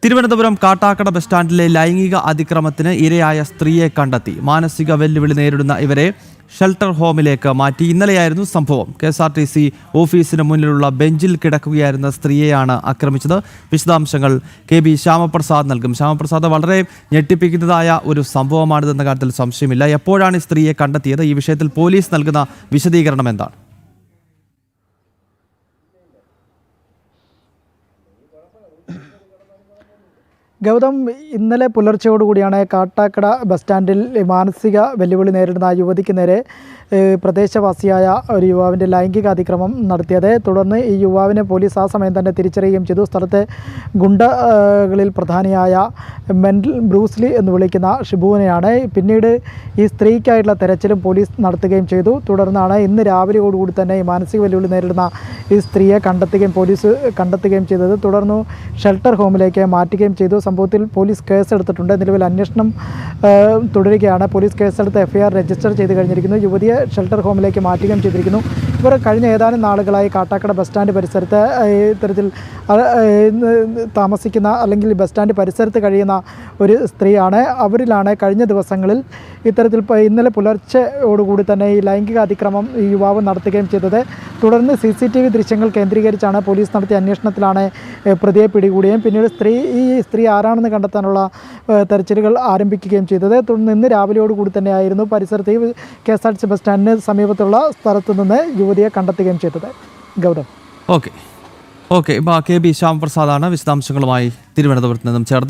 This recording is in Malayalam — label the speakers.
Speaker 1: തിരുവനന്തപുരം കാട്ടാക്കട ബസ് സ്റ്റാൻഡിലെ ലൈംഗിക അതിക്രമത്തിന് ഇരയായ സ്ത്രീയെ കണ്ടെത്തി. മാനസിക വെല്ലുവിളി നേരിടുന്ന ഇവരെ ഷെൽട്ടർ ഹോമിലേക്ക് മാറ്റി. ഇന്നലെയായിരുന്നു സംഭവം. KSRTC ഓഫീസിന് മുന്നിലുള്ള ബെഞ്ചിൽ കിടക്കുകയായിരുന്ന സ്ത്രീയെയാണ് ആക്രമിച്ചത്. വിശദാംശങ്ങൾ KB ശ്യാമപ്രസാദ് നൽകും. ശ്യാമപ്രസാദ്, വളരെ ഞെട്ടിപ്പിക്കുന്നതായ ഒരു സംഭവമാണിതെന്ന കാര്യത്തിൽ സംശയമില്ല. എപ്പോഴാണ് ഈ സ്ത്രീയെ കണ്ടെത്തിയത്? ഈ വിഷയത്തിൽ പോലീസ് നൽകുന്ന വിശദീകരണം എന്താണ്?
Speaker 2: ഗൗതം, ഇന്നലെ പുലർച്ചയോടുകൂടിയാണ് കാട്ടാക്കട ബസ് സ്റ്റാൻഡിൽ മാനസിക വെല്ലുവിളി നേരിടുന്ന യുവതിക്ക് നേരെ പ്രദേശവാസിയായ ഒരു യുവാവിൻ്റെ ലൈംഗിക അതിക്രമം നടത്തിയത്. തുടർന്ന് ഈ യുവാവിനെ പോലീസ് ആ സമയം തന്നെ തിരിച്ചറിയുകയും ചെയ്തു. സ്ഥലത്തെ ഗുണ്ടകളിൽ പ്രധാനിയായ ബ്രൂസ്ലി എന്ന് വിളിക്കുന്ന ഷിബുവിനെയാണ്. പിന്നീട് ഈ സ്ത്രീക്കായിട്ടുള്ള തെരച്ചിലും പോലീസ് നടത്തുകയും ചെയ്തു. തുടർന്നാണ് ഇന്ന് രാവിലെയോടുകൂടി തന്നെ ഈ മാനസിക വെല്ലുവിളി നേരിടുന്ന ഈ സ്ത്രീയെ പോലീസ് കണ്ടെത്തുകയും ചെയ്തത്. തുടർന്ന് ഷെൽട്ടർ ഹോമിലേക്ക് മാറ്റുകയും ചെയ്തു. സംഭവത്തിൽ പോലീസ് കേസെടുത്തിട്ടുണ്ട്. നിലവിൽ അന്വേഷണം തുടരുകയാണ്. പോലീസ് കേസെടുത്ത് FIR രജിസ്റ്റർ ചെയ്ത് കഴിഞ്ഞിരിക്കുന്നു. യുവതിയെ ഷെൽട്ടർ ഹോമിലേക്ക് മാറ്റുകയും ചെയ്തിരിക്കുന്നു. ഇവർ കഴിഞ്ഞ ഏതാനും നാളുകളായി കാട്ടാക്കട ബസ് സ്റ്റാൻഡ് പരിസരത്ത് ഇത്തരത്തിൽ താമസിക്കുന്ന അല്ലെങ്കിൽ ബസ് സ്റ്റാൻഡ് പരിസരത്ത് കഴിയുന്ന ഒരു സ്ത്രീയാണ്. അവരിലാണ് കഴിഞ്ഞ ദിവസങ്ങളിൽ ഇത്തരത്തിൽ ഇന്നലെ പുലർച്ചയോടുകൂടി തന്നെ ഈ ലൈംഗിക അതിക്രമം ഈ യുവാവ് നടത്തുകയും ചെയ്തത്. തുടർന്ന് CCTV ദൃശ്യങ്ങൾ കേന്ദ്രീകരിച്ചാണ് പോലീസ് നടത്തിയ അന്വേഷണത്തിലാണ് പ്രതിയെ പിടികൂടുകയും പിന്നീട് ഈ സ്ത്രീ ആരാണെന്ന് കണ്ടെത്താനുള്ള തെരച്ചിലുകൾ ആരംഭിക്കുകയും ചെയ്തത്. തുടർന്ന് ഇന്ന് രാവിലെയോടുകൂടി തന്നെയായിരുന്നു പരിസരത്ത് ഈ KSRTC ബസ് സ്റ്റാൻഡിന് സമീപത്തുള്ള സ്ഥലത്തു നിന്ന് യുവതിയെ കണ്ടെത്തുകയും ചെയ്തത്. ഗൗതം,
Speaker 1: ഓക്കെ. KB ശ്യാമപ്രസാദാണ് വിശദാംശങ്ങളുമായി തിരുവനന്തപുരത്ത് നിന്നും ചേർത്ത്.